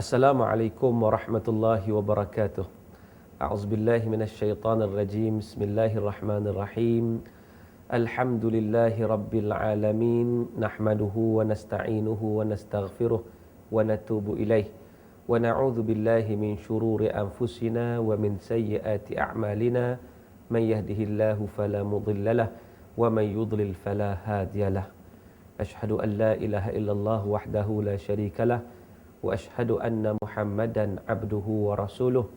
Assalamualaikum warahmatullahi wabarakatuh. A'udzubillahi minasyaitonir rajim. Bismillahirrahmanirrahim. Alhamdulillahi rabbil alamin. Nahmaduhu wa nasta'inuhu wa nastaghfiruh wa natubu ilaih. Wa na'udzu billahi min syururi anfusina wa min sayyiati a'malina. Man yahdihillahu fala mudhillalah wa man yudlil fala hadiyalah. Asyhadu an la ilaha illallah wahdahu la syarikalah wa ashhadu anna Muhammadan abduhu wa rasuluh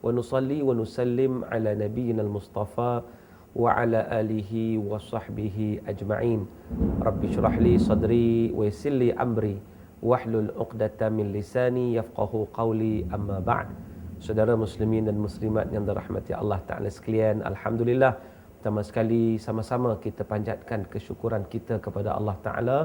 wa nusalli wa nusallim ala nabiyyina al-mustafa wa ala alihi wa sahbihi ajma'in. Rabbi syrah li sadri wa yassir li amri wahlul 'uqdatam min lisani yafqahu qawli, amma ba'd. Saudara muslimin dan muslimat yang dirahmati Allah Ta'ala sekalian, alhamdulillah, pertama sekali sama-sama kita panjatkan kesyukuran kita kepada Allah Ta'ala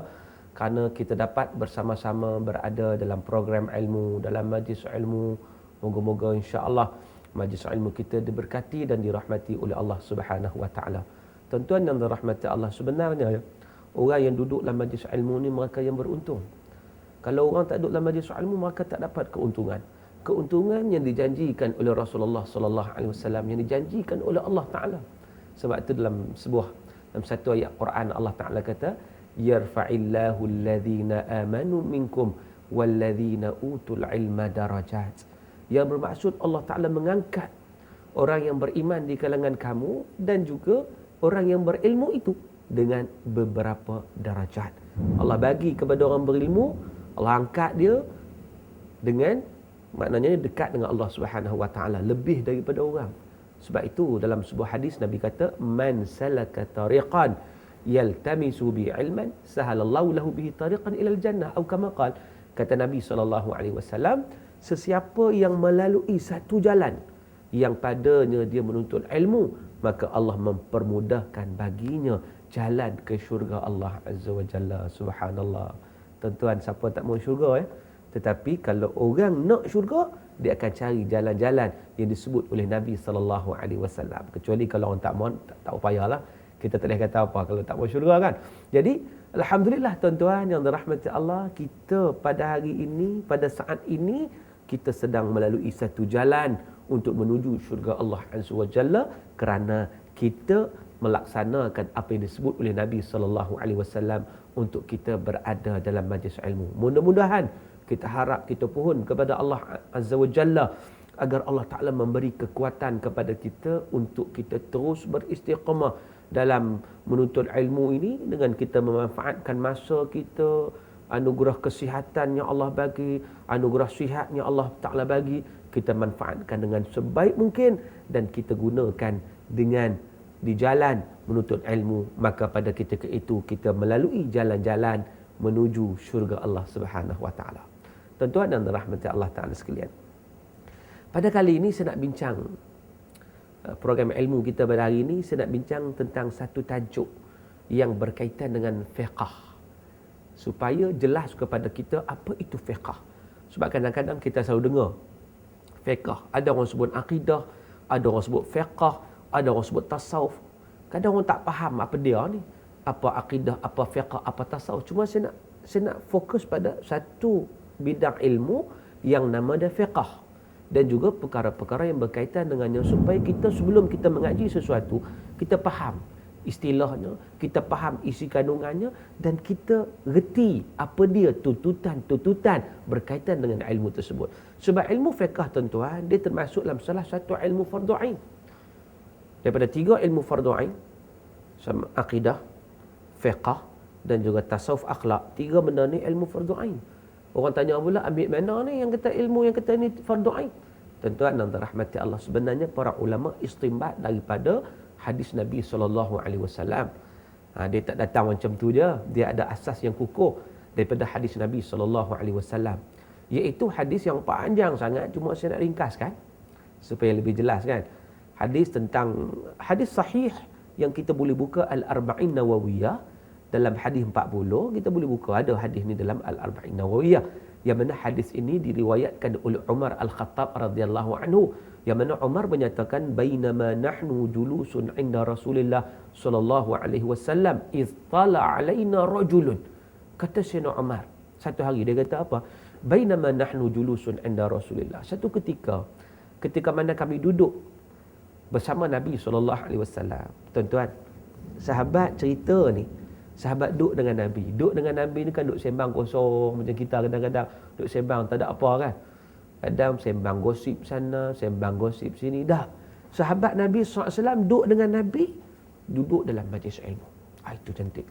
kerana kita dapat bersama-sama berada dalam program ilmu, dalam majlis ilmu. Moga-moga insya-Allah majlis ilmu kita diberkati dan dirahmati oleh Allah Subhanahu wa taala. Tuan-tuan yang dirahmati Allah, sebenarnya orang yang duduk dalam majlis ilmu ni mereka yang beruntung. Kalau orang tak duduk dalam majlis ilmu, mereka tak dapat keuntungan. Keuntungan yang dijanjikan oleh Rasulullah sallallahu alaihi wasallam, yang dijanjikan oleh Allah Taala. Sebab itu dalam satu ayat Quran Allah Taala kata, yarfa'illahu alladhina amanu minkum walladhina utul ilma darajat. Yang bermaksud Allah Ta'ala mengangkat orang yang beriman di kalangan kamu dan juga orang yang berilmu itu dengan beberapa darajat. Allah bagi kepada orang berilmu, Allah angkat dia dengan, maknanya dekat dengan Allah Subhanahu wa taala, lebih daripada orang. Sebab itu dalam sebuah hadis Nabi kata, man salaka tariqan yaltamisu bi ilman sahalallahu lahu bihi tariqan ilal jannah, atau kama qala, kata Nabi SAW, sesiapa yang melalui satu jalan yang padanya dia menuntut ilmu, maka Allah mempermudahkan baginya jalan ke syurga Allah Azza wa Jalla. Subhanallah. Tuan-tuan, siapa tak mau syurga tetapi kalau orang nak syurga, dia akan cari jalan-jalan yang disebut oleh Nabi SAW. Kecuali kalau orang tak mau, tak payahlah. Kita tak boleh kata apa kalau tak mau syurga kan. Jadi alhamdulillah tuan-tuan yang dirahmati Allah, kita pada hari ini, pada saat ini, kita sedang melalui satu jalan untuk menuju syurga Allah Azza wa Jalla kerana kita melaksanakan apa yang disebut oleh Nabi SAW untuk kita berada dalam majlis ilmu. Mudah-mudahan, kita harap, kita pohon kepada Allah Azza wa Jalla agar Allah Ta'ala memberi kekuatan kepada kita untuk kita terus beristiqamah dalam menuntut ilmu ini, dengan kita memanfaatkan masa kita, anugerah kesihatan yang Allah bagi, anugerah sihat yang Allah Ta'ala bagi, kita manfaatkan dengan sebaik mungkin dan kita gunakan dengan di jalan menuntut ilmu. Maka pada ketika itu kita melalui jalan-jalan menuju syurga Allah Subhanahu wa taala. Tuan-tuan dan rahmati Allah Ta'ala sekalian, pada kali ini saya nak bincang program ilmu kita pada hari ini. Saya nak bincang tentang satu tajuk yang berkaitan dengan fiqh, supaya jelas kepada kita apa itu fiqh. Sebab kadang-kadang kita selalu dengar fiqh, ada orang sebut akidah, ada orang sebut fiqh, ada orang sebut tasawuf. Kadang orang tak faham apa dia ni, apa akidah, apa fiqh, apa tasawuf. Cuma saya nak fokus pada satu bidang ilmu yang nama dia fiqh, dan juga perkara-perkara yang berkaitan dengannya, supaya kita sebelum kita mengaji sesuatu, kita faham istilahnya, kita faham isi kandungannya, dan kita reti apa dia tuntutan-tuntutan berkaitan dengan ilmu tersebut. Sebab ilmu fiqh tuan-tuan, dia termasuk dalam salah satu ilmu fardu ain. Daripada 3 ilmu fardu ain, sama akidah, fiqh dan juga tasawuf akhlak, 3 benda ni ilmu fardu ain. Orang tanya pula, ambil mana ni yang kata ilmu yang kata ni fardu ain? Tuan-tuan dan rahmati Allah, sebenarnya para ulama istimbat daripada hadis Nabi SAW. Dia tak datang macam tu je, dia ada asas yang kukuh daripada hadis Nabi SAW, iaitu hadis yang panjang sangat. Cuma saya nak ringkaskan supaya lebih jelas kan. Hadis sahih yang kita boleh buka Al-Arba'in Nawawiyah. Dalam hadis 40 kita boleh buka, ada hadis ni dalam Al-Arba'in Nawawiyah, yang mana hadis ini diriwayatkan oleh Umar Al-Khattab radhiyallahu anhu, yang mana Umar menyatakan, bainama nahnu julusun inda Rasulillah sallallahu alaihi wasallam iz tala alaina rajulun. Kata Sayyidina Umar, satu hari dia kata apa? bainama nahnu julusun inda Rasulillah. Satu ketika mana kami duduk bersama Nabi SAW. Tuan-tuan, sahabat cerita ni, sahabat duduk dengan Nabi. Duduk dengan Nabi ni kan duduk sembang kosong macam kita kadang-kadang duduk sembang tak ada apa kan. Kadang sembang gosip sana, sembang gosip sini. Dah. Sahabat Nabi SAW duduk dengan Nabi, duduk dalam majlis ilmu. Itu cantik.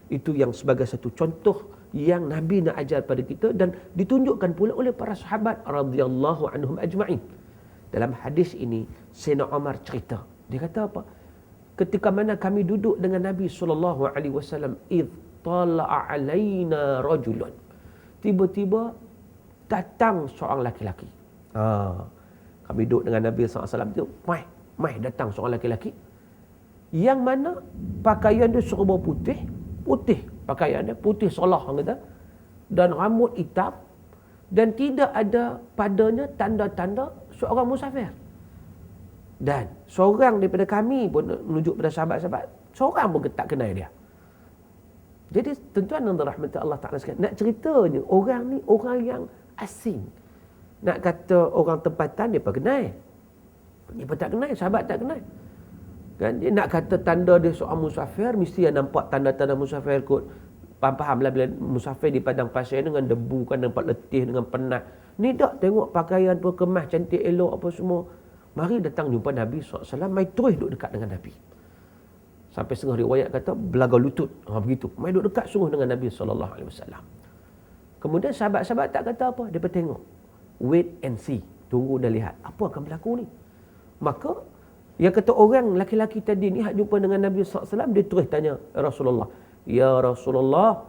Itu yang sebagai satu contoh yang Nabi nak ajar pada kita dan ditunjukkan pula oleh para sahabat radhiyallahu anhum ajma'in. Dalam hadis ini Sayyidina Umar cerita. Dia kata apa? Ketika mana kami duduk dengan Nabi SAW, idh tala'a alaina rajulun. Tiba-tiba datang seorang laki-laki. Kami duduk dengan Nabi SAW tu, mai datang seorang laki-laki yang mana pakaian dia serba putih, pakaian dia putih solah orang kata, dan rambut hitam, dan tidak ada padanya tanda-tanda seorang musafir. Dan seorang daripada kami pun menunjuk pada sahabat-sahabat, seorang pun tak kenal dia. Jadi tuan-tuan dan rahmat Allah Ta'ala sekalian, nak ceritanya orang ni orang yang asing. Nak kata orang tempatan, dia pun kenal. Dia pun tak kenal, sahabat tak kenal. Kan? Dia nak kata tanda dia seorang musafir, mesti yang nampak tanda-tanda musafir kot. Faham-fahamlah bila musafir di padang pasir dengan debu kan, nampak letih dengan penat. Ni tak tengok pakaian tu kemas, cantik, elok apa semua. Mari datang jumpa Nabi SAW, mai terus duduk dekat dengan Nabi. Sampai setengah riwayat kata belaga lutut. Begitu. Mai duduk dekat sungguh dengan Nabi SAW. Kemudian sahabat-sahabat tak kata apa. Dia tengok. Wait and see. Tunggu dan lihat. Apa akan berlaku ni? Maka, yang kata orang laki-laki tadi ni, hak jumpa dengan Nabi SAW, dia terus tanya Rasulullah. Ya Rasulullah,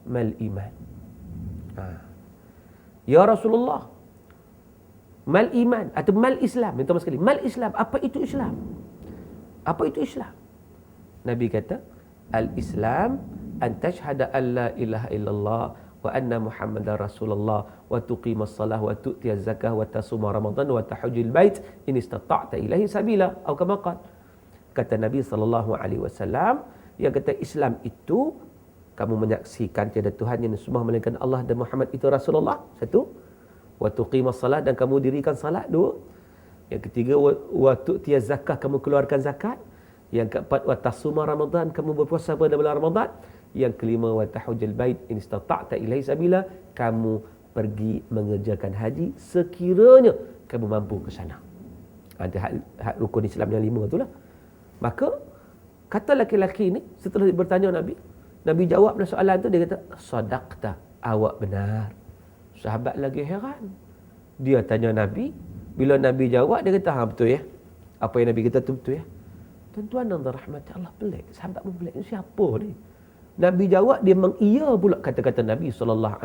mal iman? Ya Rasulullah, mal iman atau mal Islam? Minta sekali. Mal Islam. Apa itu Islam? Apa itu Islam? Nabi kata, al-Islam an tashhada an la ilaha illallah wa anna Muhammadar Rasulullah wa tuqimas salah wa tu'tiyaz zakah wa tasuma Ramadan wa tahujjul bait in istata'ta ilaihi sabila atau kama qala. Kata Nabi SAW, yang kata Islam itu kamu menyaksikan tiada Tuhan yang disembah melainkan Allah dan Muhammad itu Rasulullah. Satu. Wa tuqimas salat, dan kamu dirikan salat. Dua. Yang ketiga, wa tu'tiyaz zakah, kamu keluarkan zakat. Yang keempat, wa tasuma Ramadan, kamu berpuasa pada bulan Ramadan. Yang kelima, wa tahujjul bait in istata'ta ilaihi sabila, kamu pergi mengerjakan haji sekiranya kamu mampu ke sana. Ada hak rukun Islam yang 5 itulah. Maka kata laki-laki ini setelah bertanya Nabi jawab soalan tu, dia kata sadaqta, awak benar. Sahabat lagi heran. Dia tanya Nabi, bila Nabi jawab dia kata betul ya. Apa yang Nabi kata tu betul ya. Tuan-tuan dan rahmat Allah, pelik. Sahabat pun pelik. Siapa ni? Nabi jawab, dia mengiya pula kata-kata Nabi SAW.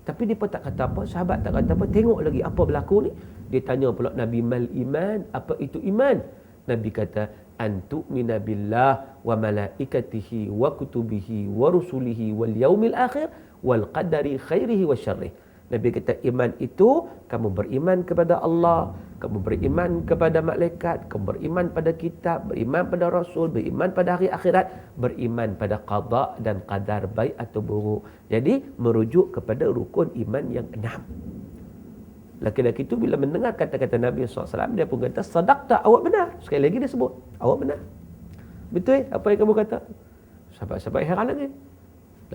Tapi dia pun tak kata apa, sahabat tak kata apa. Tengok lagi apa berlaku ni. Dia tanya pula Nabi, mal iman? Apa itu iman? Nabi kata, an tu'mina billah wa malaikatihi wa kutubihi wa rusulihi wal yaumil akhir wal qadari khairihi wa syarrih. Nabi kata iman itu kamu beriman kepada Allah, kamu beriman kepada malaikat, kamu beriman pada kitab, beriman pada rasul, beriman pada hari akhirat, beriman pada qada dan qadar baik atau buruk. Jadi merujuk kepada rukun iman yang 6. Laki-laki itu bila mendengar kata-kata Nabi SAW, dia pun kata sadaqta, awak benar. Sekali lagi dia sebut, awak benar. Betul apa yang kamu kata? Sahabat-sahabat heran lagi.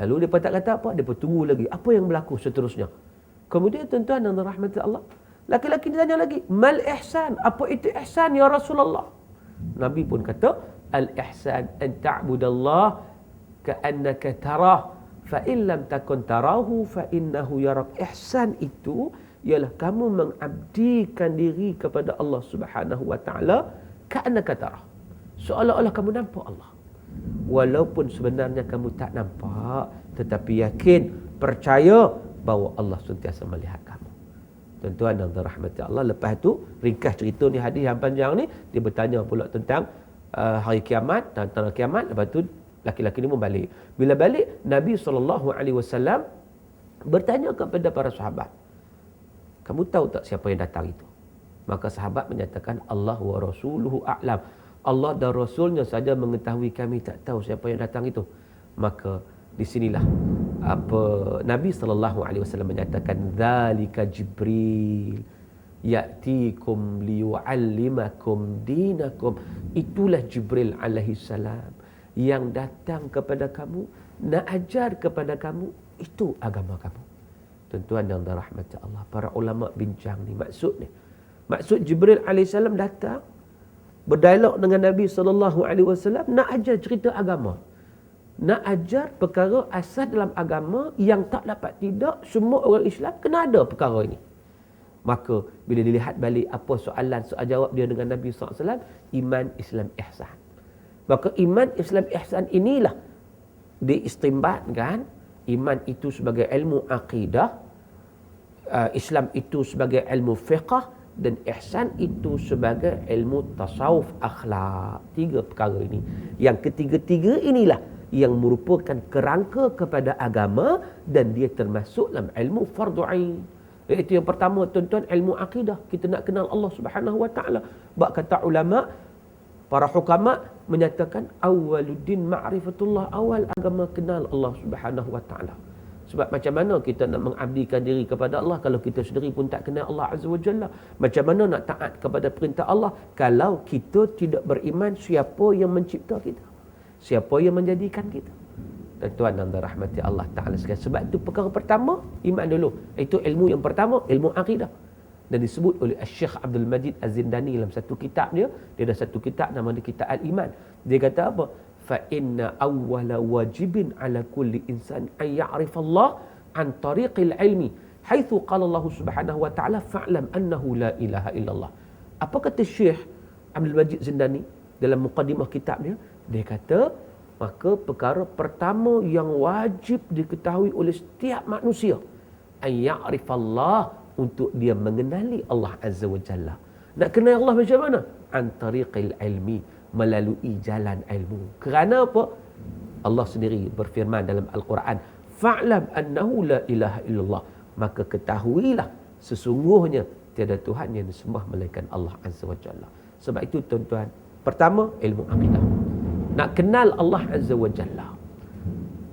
Lalu dia pun tak kata apa, dia pun tunggu lagi apa yang berlaku seterusnya. Kemudian tuan-tuan dan rahmat Allah, laki-laki ditanya lagi, mal ihsan? Apa itu ihsan ya Rasulullah? Nabi pun kata, al ihsan an ta'budallah ka'annaka tarah fa in lam takun tarahu fa innahu yarak. Ihsan itu ialah kamu mengabdikan diri kepada Allah Subhanahu wa taala ka'annaka tarah, seolah-olah kamu nampak Allah. Walaupun sebenarnya kamu tak nampak, tetapi yakin, percaya bahawa Allah sentiasa melihat kamu. Tuan-tuan dan rahmati Allah, lepas tu ringkas cerita ni, hadis yang panjang ni, dia bertanya pula tentang hari kiamat dan tanda kiamat. Lepas tu laki-laki ni pun balik. Bila balik, Nabi SAW bertanya kepada para sahabat, kamu tahu tak siapa yang datang itu? Maka sahabat menyatakan, Allah wa rasuluhu a'lam. Allah dan Rasulnya saja mengetahui, kami tak tahu siapa yang datang itu. Maka di sinilah Nabi SAW menyatakan zalika Jibril ya'tikum liyu'allimakum dinakum. Itulah Jibril alaihi salam yang datang kepada kamu, nak ajar kepada kamu itu agama kamu. Tuan-tuan yang dirahmati Allah, para ulama bincang ni maksud Jibril alaihi salam datang berdialog dengan Nabi SAW nak ajar cerita agama, nak ajar perkara asas dalam agama yang tak dapat tidak semua orang Islam kena ada perkara ini. Maka bila dilihat balik apa soalan soal jawab dia dengan Nabi SAW, iman, Islam, ihsan. Maka iman, Islam, ihsan inilah diistimbatkan. Iman itu sebagai ilmu aqidah, Islam itu sebagai ilmu fiqh, dan ihsan itu sebagai ilmu tasawuf akhlak. 3 perkara ini. Yang ketiga-tiga inilah yang merupakan kerangka kepada agama dan dia termasuk dalam ilmu fardu ain. Itu yang pertama tuan-tuan, ilmu akidah. Kita nak kenal Allah Subhanahu Wa Taala. Bab kata ulama, para hukama menyatakan awaluddin ma'rifatullah, awal agama kenal Allah Subhanahu Wa Taala. Sebab macam mana kita nak mengabdikan diri kepada Allah kalau kita sendiri pun tak kenal Allah Azza wa Jalla? Macam mana nak taat kepada perintah Allah kalau kita tidak beriman siapa yang mencipta kita? Siapa yang menjadikan kita? Tuan-tuan dan dirahmati Allah Ta'ala sekalian. Sebab itu perkara pertama, iman dulu. Itu ilmu yang pertama, ilmu akidah. Dan disebut oleh Syekh Abdul Majid Az-Zindani dalam satu kitab dia. Dia ada satu kitab nama dia Kitab Al-Iman. Dia kata apa? فَإِنَّ أَوَّلَ وَاجِبٍ عَلَى كُلِّ إِنسَانٍ أَنْ يَعْرِفَ اللَّهَ عَنْ طَرِيقِ الْعِلْمِ حَيْثُ قَالَ اللَّهُ سُبْحَانَهُ وَتَعَالَى فَاعْلَمْ أَنَّهُ لَا إِلَهَ إِلَّا اللَّهِ. Apa kata Syekh Abdul Majid Zindani dalam mukadimah kitab dia? Dia kata, maka perkara pertama yang wajib diketahui oleh setiap manusia, an ya'rifallah, untuk dia mengenali Allah Azza wa Jalla. Nak kenal Allah macam mana? An tariqil ilmi, melalui jalan ilmu. Kerana apa? Allah sendiri berfirman dalam Al-Quran, fa'lam annahu la ilaha illallah, maka ketahuilah sesungguhnya tiada Tuhan yang disembah melainkan Allah Azza wa Jalla. Sebab itu tuan-tuan, pertama ilmu akidah. Nak kenal Allah Azza wa Jalla.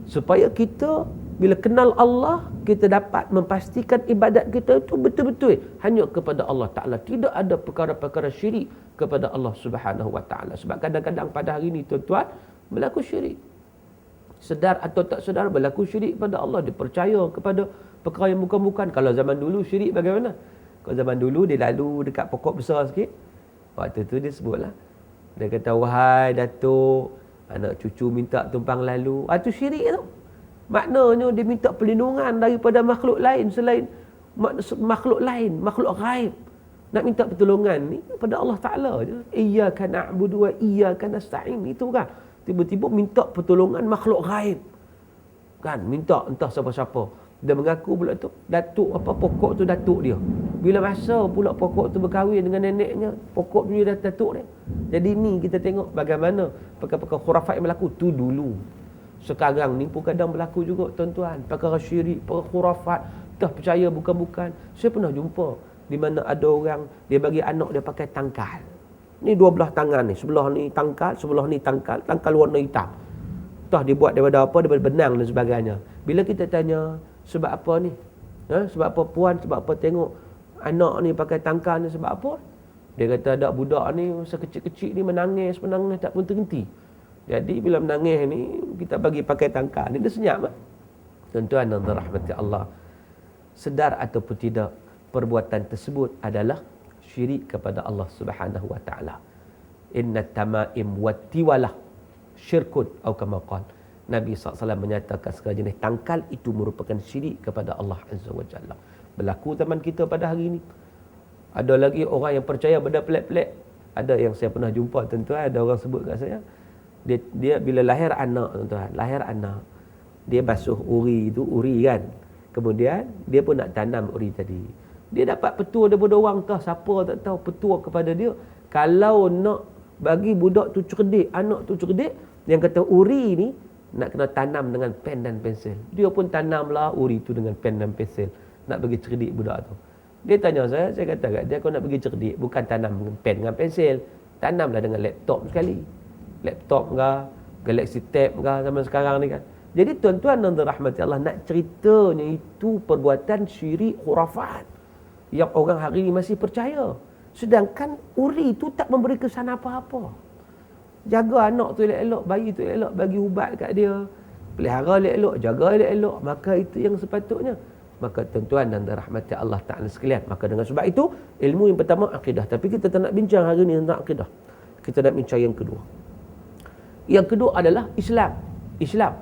Supaya kita bila kenal Allah, kita dapat memastikan ibadat kita itu betul-betul hanya kepada Allah Ta'ala. Tidak ada perkara-perkara syirik kepada Allah Subhanahu Wa Ta'ala. Sebab kadang-kadang pada hari ini tuan-tuan berlaku syirik. Sedar atau tak sedar berlaku syirik pada Allah. Dia percaya kepada perkara yang bukan-bukan. Kalau zaman dulu syirik bagaimana? Kalau zaman dulu dia lalu dekat pokok besar sikit. Waktu tu dia sebutlah. Dia kata, wahai Datuk, anak cucu minta tumpang lalu. Itu syirik tu. Maknanya dia minta perlindungan daripada makhluk lain selain makhluk lain, makhluk ghaib. Nak minta pertolongan ni pada Allah Ta'ala je. Iyyaka na'budu wa iyyaka nasta'in. Itu kan. Tiba-tiba minta pertolongan makhluk ghaib. Kan, minta entah siapa-siapa. Dia mengaku pula tu datuk apa, pokok tu datuk dia. Bila masa pula pokok tu berkahwin dengan neneknya, pokok tu dia datuk dia. Jadi ni kita tengok bagaimana perkara-perkara khurafat yang berlaku tu dulu. Sekarang ni pun kadang berlaku juga tuan-tuan. Perkara syirik, perkara khurafat, tak percaya bukan-bukan. Saya pernah jumpa di mana ada orang dia bagi anak dia pakai tangkal. Ni 12 tangan ni, sebelah ni tangkal, sebelah ni tangkal, tangkal warna hitam. Tah dia buat daripada apa? Daripada benang dan sebagainya. Bila kita tanya sebab apa ni? Sebab apa puan? Sebab apa tengok anak ni pakai tangkal ni, sebab apa? Dia kata ada budak ni masa kecil-kecil ni menangis tak pun terhenti. Jadi bila menangis ni kita bagi pakai tangkal ni, dia senyap. Tuan-tuan dan rahmati Allah, sedar ataupun tidak, perbuatan tersebut adalah syirik kepada Allah Subhanahu wa taala. Inna tamaim wattiwalah syirkun atau kama qala. Nabi SAW menyatakan segala jenis tangkal itu merupakan syirik kepada Allah Azza wa Jalla. Berlaku zaman kita pada hari ini. Ada lagi orang yang percaya benda pelik-pelik. Ada yang saya pernah jumpa tuan-tuan, ada orang sebut kat saya, dia bila lahir anak tuan-tuan, lahir anak, dia basuh uri itu, uri kan. Kemudian dia pun nak tanam uri tadi. Dia dapat petua daripada orang, entah siapa tak tahu, petua kepada dia, kalau nak bagi budak tu cerdik, anak tu cerdik, yang kata uri ni nak kena tanam dengan pen dan pensel. Dia pun tanamlah uri tu dengan pen dan pensel, nak bagi cerdik budak tu. Dia tanya saya kata kat dia, kau nak bagi cerdik, bukan tanam dengan pen dengan pensel, tanamlah dengan laptop sekali. Laptop ke, Galaxy Tab ke zaman sekarang ni kan. Jadi tuan-tuan dan dirahmati Allah, nak ceritanya itu perbuatan syirik khurafat yang orang hari ini masih percaya. Sedangkan uri itu tak memberi kesan apa-apa. Jaga anak tu elok-elok, bayi tu elok, bagi ubat kat dia, pelihara elok-elok, jaga elok-elok, maka itu yang sepatutnya. Maka tuan-tuan dan dirahmati Allah Ta'ala sekalian, maka dengan sebab itu, ilmu yang pertama akidah. Tapi kita tak nak bincang hari ni tentang akidah. Kita nak bincang yang kedua. Yang kedua adalah Islam. Islam.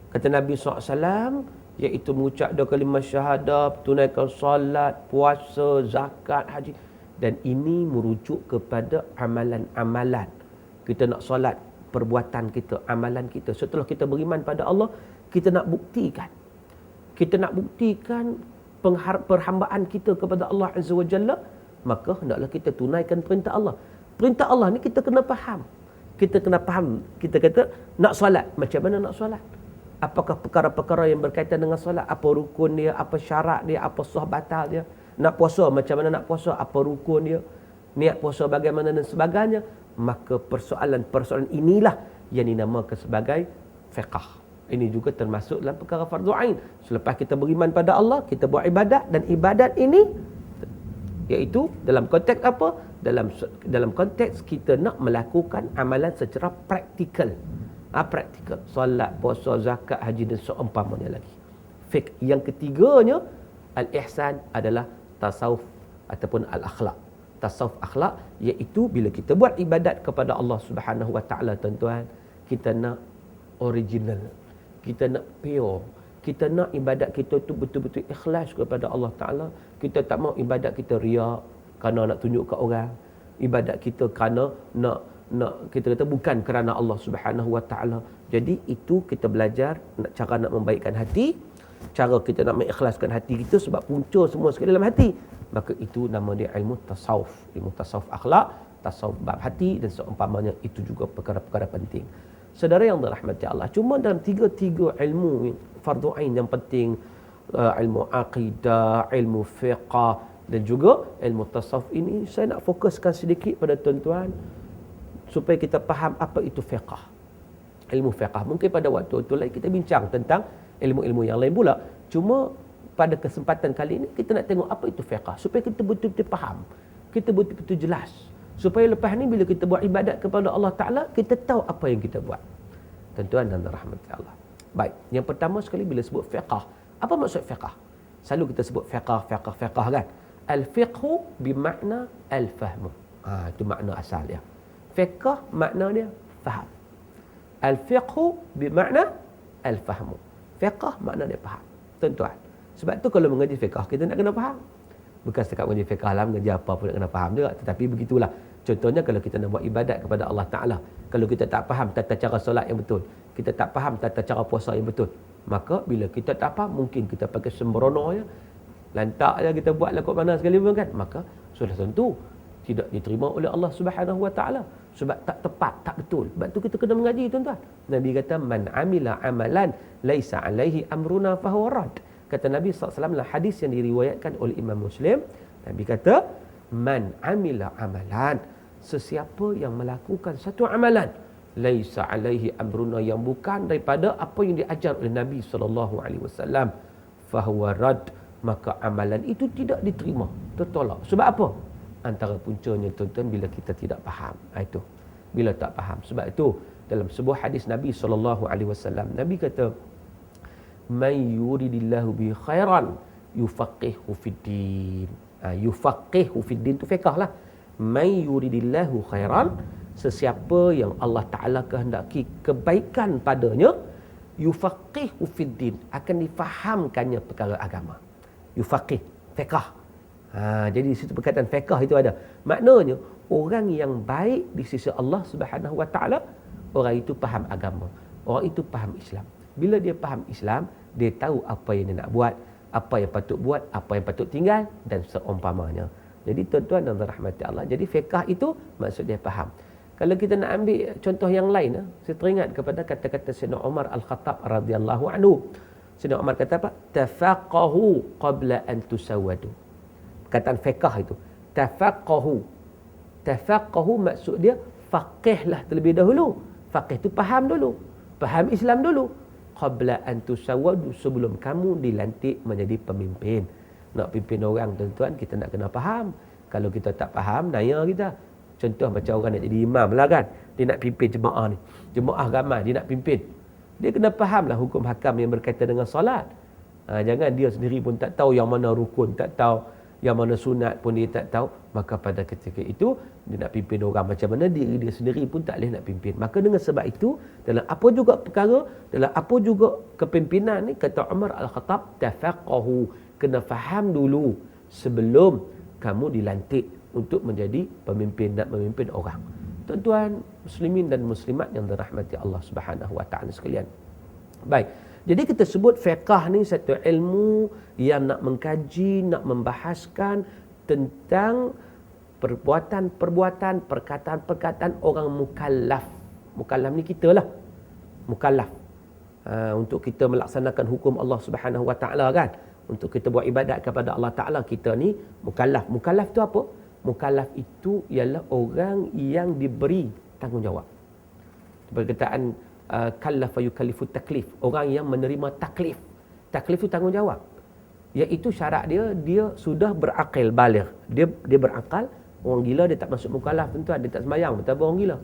Kata Nabi SAW, iaitu mengucap dua kalimah syahadah, tunaikan solat, puasa, zakat, haji. Dan ini merujuk kepada amalan-amalan. Kita nak solat, perbuatan kita, amalan kita. Setelah kita beriman pada Allah, kita nak buktikan. Kita nak buktikan perhambaan kita kepada Allah Azza wa Jalla, maka hendaklah kita tunaikan perintah Allah. Perintah Allah ni kita kena faham. Kita kena faham. Kita kata nak solat, macam mana nak solat? Apakah perkara-perkara yang berkaitan dengan solat? Apa rukun dia, apa syarat dia, apa sah batal dia? Nak puasa, macam mana nak puasa? Apa rukun dia? Niat puasa bagaimana dan sebagainya. Maka persoalan-persoalan inilah yang dinamakan sebagai fiqh. Ini juga termasuk dalam perkara fardu ain. Selepas kita beriman pada Allah, kita buat ibadat, dan ibadat ini iaitu dalam konteks apa? Dalam konteks kita nak melakukan amalan secara praktikal. Praktikal. Solat, puasa, zakat, haji dan seumpamanya lagi. Fiqh. Yang ketiganya, al-ihsan adalah tasawuf ataupun al-akhlaq. Tasawuf akhlak, iaitu bila kita buat ibadat kepada Allah Subhanahu wa taala, tuan-tuan, kita nak original. Kita nak pure. Kita nak ibadat kita tu betul-betul ikhlas kepada Allah Ta'ala. Kita tak mau ibadat kita riak kerana nak tunjuk ke orang. Ibadat kita kerana nak kita kata bukan kerana Allah Subhanahu Wa Ta'ala. Jadi itu kita belajar cara nak membaikkan hati, cara kita nak mengikhlaskan hati kita, sebab punca semua sekali dalam hati. Maka itu nama dia ilmu tasawuf. Ilmu tasawuf akhlak, tasawuf bab hati dan seumpamanya. Itu juga perkara-perkara penting. Saudara yang dirahmati Allah, cuma dalam tiga ilmu fardu ain yang penting, ilmu aqidah, ilmu fiqh dan juga ilmu tasawuf ini, saya nak fokuskan sedikit pada tuan-tuan supaya kita faham apa itu fiqh. Ilmu fiqh. Mungkin pada waktu-waktu lain kita bincang tentang ilmu-ilmu yang lain pula. Cuma pada kesempatan kali ini kita nak tengok apa itu fiqh supaya kita betul-betul faham. Kita betul-betul jelas. Supaya lepas ni bila kita buat ibadat kepada Allah Ta'ala, kita tahu apa yang kita buat. Tuan-tuan dan rahmat Allah. Baik, yang pertama sekali bila sebut fiqh. Apa maksud fiqh? Selalu kita sebut fiqh kan? Al-fiqhu bermakna al-fahmu. Itu makna asal dia. Fiqh makna dia faham. Al-fiqhu bermakna al-fahmu. Fiqh makna dia faham. Tuan-tuan. Sebab tu kalau mengaji fiqh, kita nak kena faham. Bukan setakat mengaji fiqh lah, mengaji apa pun nak kena faham juga. Tetapi begitulah. Contohnya kalau kita nak buat ibadat kepada Allah Ta'ala, kalau kita tak faham tata cara solat yang betul, kita tak faham tata cara puasa yang betul, maka bila kita tak faham, mungkin kita pakai sembrono je, lantak je kita buat lakuk mana sekali pun kan, maka sudah tentu tidak diterima oleh Allah Subhanahu Wa Ta'ala. Sebab tak tepat, tak betul. Sebab tu kita kena mengaji, tuan-tuan. Nabi kata, man amila amalan laisa alaihi amruna fahuwa rad. Kata Nabi SAW dalam hadis yang diriwayatkan oleh Imam Muslim, Nabi kata, man amila amalan, sesiapa yang melakukan satu amalan, laisa alaihi amruna, yang bukan daripada apa yang diajar oleh Nabi SAW, fahuwa rad, maka amalan itu tidak diterima, tertolak. Sebab apa? Antara puncanya, tuan-tuan, bila kita tidak faham. Itu bila tak faham. Sebab itu dalam sebuah hadis Nabi SAW, Nabi kata, man yuridillahu bi khairan yufaqihu fid din. Yufaqihu fid din tu fiqh lah. Man yuridillahu khairan, sesiapa yang Allah Ta'ala kehendaki kebaikan padanya, yufaqihu fid din, akan difahamkannya perkara agama. Yufaqih, fiqh. Jadi di situ perkataan fiqh itu ada. Maknanya orang yang baik di sisi Allah Subhanahu Wa Ta'ala, orang itu faham agama, orang itu faham Islam. Bila dia faham Islam, dia tahu apa yang dia nak buat, apa yang patut buat, apa yang patut tinggal dan seumpamanya. Jadi tuan-tuan dan rahmati Allah, jadi fiqh itu maksud dia faham. Kalau kita nak ambil contoh yang lain, saya teringat kepada kata-kata Sayyidina Umar Al-Khattab radhiyallahu anhu. Sayyidina Umar kata apa? Tafaqahu qabla an tusawwadu. Perkataan fiqh itu, tafaqahu. Tafaqahu maksud dia faqihlah terlebih dahulu. Faqih itu faham dulu, faham Islam dulu. qabla an tusawwadu, sebelum kamu dilantik menjadi pemimpin. Nak pimpin orang tuan-tuan, kita nak kena faham. Kalau kita tak faham, naya kita. Contoh macam orang nak jadi imam lah kan. Dia nak pimpin jemaah ni. Jemaah ramai, dia nak pimpin. Dia kena faham lah hukum hakam yang berkaitan dengan solat. Jangan dia sendiri pun tak tahu yang mana rukun, tak tahu yang mana sunat pun dia tak tahu. Maka pada ketika itu, dia nak pimpin orang macam mana, diri dia sendiri pun tak boleh nak pimpin. Maka dengan sebab itu, dalam apa juga perkara, dalam apa juga kepimpinan ni, kata Umar Al-Khattab, tafaqahu, kena faham dulu sebelum kamu dilantik untuk menjadi pemimpin, nak memimpin orang. Tuan-tuan muslimin dan muslimat yang dirahmati Allah Subhanahu wa taala sekalian. Baik. Jadi kita sebut fiqh ni satu ilmu yang nak mengkaji, nak membahaskan tentang perbuatan-perbuatan, perkataan-perkataan orang mukallaf. Mukallaf ni kita lah. Mukallaf. Untuk kita melaksanakan hukum Allah Subhanahu wa taala kan. Untuk kita buat ibadat kepada Allah Ta'ala, kita ni mukallaf. Mukallaf tu apa? Mukallaf itu ialah orang yang diberi tanggungjawab. Perkataan kallafa yukallifu taklif. Orang yang menerima taklif. Taklif itu tanggungjawab. Iaitu syarat dia sudah berakal baligh. Dia berakal. Orang gila dia tak masuk mukallaf, tuan-tuan. Dia tak sembahyang, betul orang gila.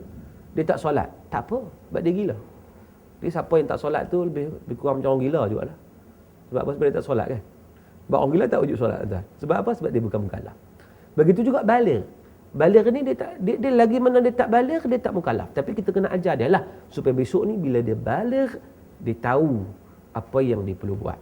Dia tak solat. Tak apa, sebab dia gila. Jadi siapa yang tak solat tu lebih kurang macam orang gila jugalah. Sebab apa? Sebab dia tak solat kan? Sebab orang gila tak wujud solat, tuan. Sebab apa? Sebab dia bukan mukallaf. Begitu juga baligh. Baligh ni dia lagi mana dia tak baligh, dia tak mukallaf. Tapi kita kena ajar dia lah supaya besok ni bila dia baligh, dia tahu apa yang dia perlu buat.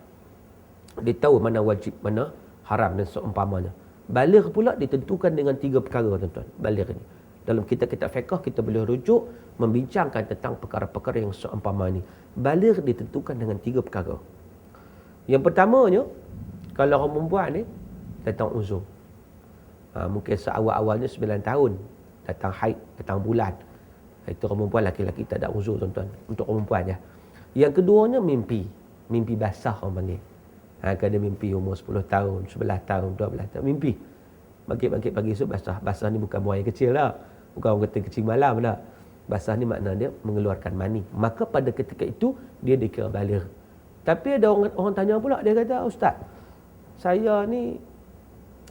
Dia tahu mana wajib, mana haram dan seumpamanya. Baligh pula ditentukan dengan 3 perkara, tuan-tuan. Baligh ni. Dalam kitab-kitab fiqh kita boleh rujuk membincangkan tentang perkara-perkara yang seumpama ni. Baligh ditentukan dengan 3 perkara. Yang pertamanya, kalau orang perempuan ni datang uzur. Mungkin seawal-awalnya 9 tahun. Datang haid, datang bulan. Itu orang perempuan, laki-laki tak ada uzur, tuan-tuan. Untuk orang perempuan ya. Yang keduanya mimpi. Mimpi basah orang panggil. Kalau dia mimpi umur 10 tahun, 11 tahun, 12 tahun. Mimpi. Bangkit-bangkit pagi esok basah. Basah ni bukan buaya kecil lah. Bukan orang kata kecil malam lah. Basah ni makna dia mengeluarkan mani. Maka pada ketika itu, dia dikira baligh. Tapi ada orang tanya pula, dia kata, Ustaz, saya ni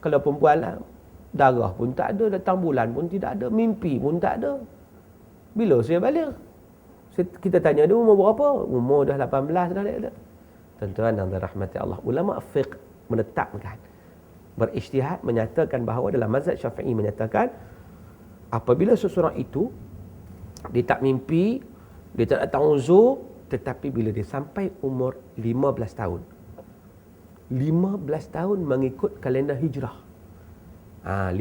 kalau perempuan lah, darah pun tak ada, datang bulan pun tidak ada, mimpi pun tak ada. Bila saya baligh? Kita tanya dia umur berapa? Umur dah 18 dah ada. Tuan-tuan yang dirahmati Allah, ulama fiqh menetapkan, berijtihad menyatakan bahawa dalam mazhab Syafi'i menyatakan apabila seseorang itu dia tak mimpi, dia tak datang uzur, tetapi bila dia sampai umur 15 tahun. 15 tahun mengikut kalender hijrah. 15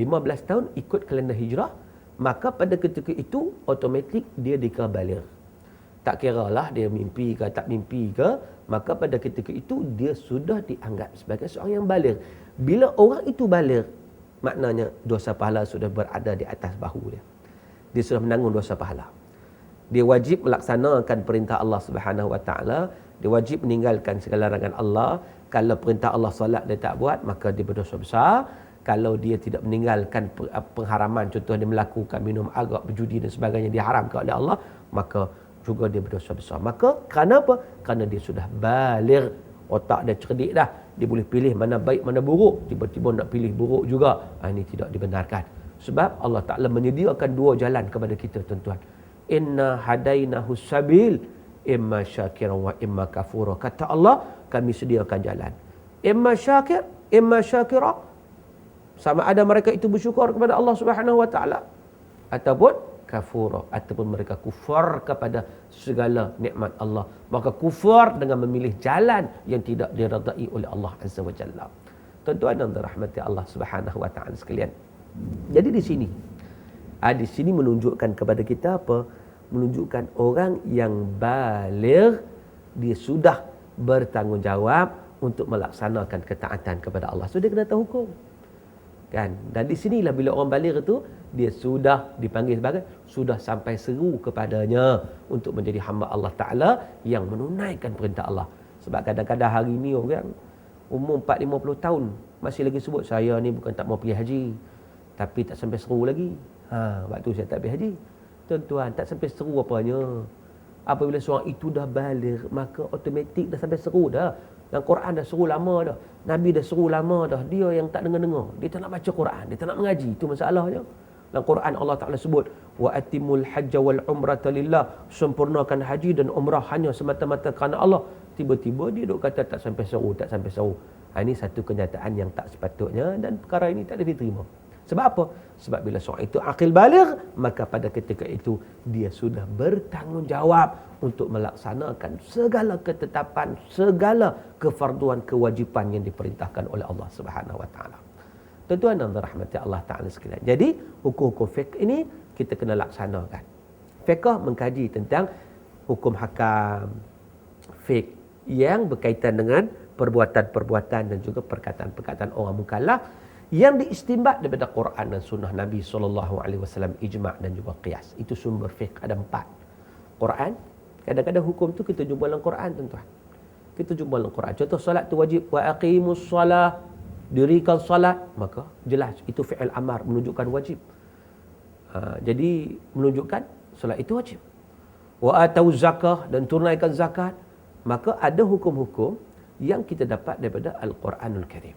tahun ikut kalender hijrah, maka pada ketika itu automatik dia dikira baligh. Tak kiralah dia mimpi ke tak mimpi ke, maka pada ketika itu dia sudah dianggap sebagai seorang yang baligh. Bila orang itu baligh, maknanya dosa pahala sudah berada di atas bahu dia. Dia sudah menanggung dosa pahala. Dia wajib melaksanakan perintah Allah Subhanahu wa taala, dia wajib meninggalkan segala larangan Allah. Kalau perintah Allah solat dia tak buat, maka dia berdosa besar. Kalau dia tidak meninggalkan pengharaman, contoh dia melakukan minum arak, berjudi dan sebagainya, diharamkan oleh Allah, maka juga dia berdosa besar. Maka kerana apa? Kerana dia sudah baligh, otak dia cerdik dah. Dia boleh pilih mana baik mana buruk. Tiba-tiba nak pilih buruk juga. Ini tidak dibenarkan. Sebab Allah Ta'ala menyediakan 2 jalan kepada kita, tuan-tuan. Inna hadainahu sabil imma syakiran wa imma kafura. Kata Allah, kami sediakan jalan. Imma syakir, imma syakira. Sama ada mereka itu bersyukur kepada Allah Subhanahu wa taala ataupun kafura, ataupun mereka kufur kepada segala nikmat Allah. Maka kufur dengan memilih jalan yang tidak diredai oleh Allah Azza wa Jalla. Tuan-tuan dan dirahmati Allah Subhanahu wa taala sekalian. Jadi di sini menunjukkan kepada kita apa? Menunjukkan orang yang baligh, dia sudah bertanggungjawab untuk melaksanakan ketaatan kepada Allah. So dia kena tahu hukum. Kan? Dan di sinilah bila orang baligh itu, dia sudah dipanggil sebagai, sudah sampai seru kepadanya untuk menjadi hamba Allah Ta'ala yang menunaikan perintah Allah. Sebab kadang-kadang hari ni orang umur 40-50 tahun masih lagi sebut, saya ni bukan tak mau pergi haji, tapi tak sampai seru lagi. Waktu saya tak pergi haji. Tuan-tuan, tak sampai seru apanya. Apabila seorang itu dah baligh, maka automatik dah sampai seru dah. Dan Quran dah seru lama dah. Nabi dah seru lama dah. Dia yang tak dengar-dengar. Dia tak nak baca Quran. Dia tak nak mengaji. Itu masalahnya. Dalam Quran Allah Ta'ala sebut, wa atimul hajja wal umrata lillah. Sempurnakan haji dan umrah hanya semata-mata kerana Allah. Tiba-tiba dia duk kata tak sampai seru, tak sampai seru. Ini satu kenyataan yang tak sepatutnya dan perkara ini tak boleh diterima. Sebab apa? Sebab bila seorang itu akil baligh, maka pada ketika itu dia sudah bertanggungjawab untuk melaksanakan segala ketetapan, segala kefarduan, kewajipan yang diperintahkan oleh Allah Subhanahu Wa Taala. Tuan-tuan dan rahmati Allah Taala sekalian. Jadi hukum-hukum fiqh ini kita kena laksanakan. Fiqh mengkaji tentang hukum hakam, fiqh yang berkaitan dengan perbuatan-perbuatan dan juga perkataan-perkataan orang mukallaf yang diistinbat daripada Quran dan sunnah Nabi SAW, ijma' dan juga qiyas. Itu sumber fiqh, ada 4. Quran, kadang-kadang hukum tu kita jumpa dalam Quran, tuan-tuan. Kita jumpa dalam Quran. Contoh solat tu wajib, wa aqimus salah, dirikan salat, maka jelas itu fi'il amar, menunjukkan wajib. Jadi menunjukkan solat itu wajib. Wa atau zakah, dan tunaikan zakat, maka ada hukum-hukum yang kita dapat daripada Al-Quranul Karim.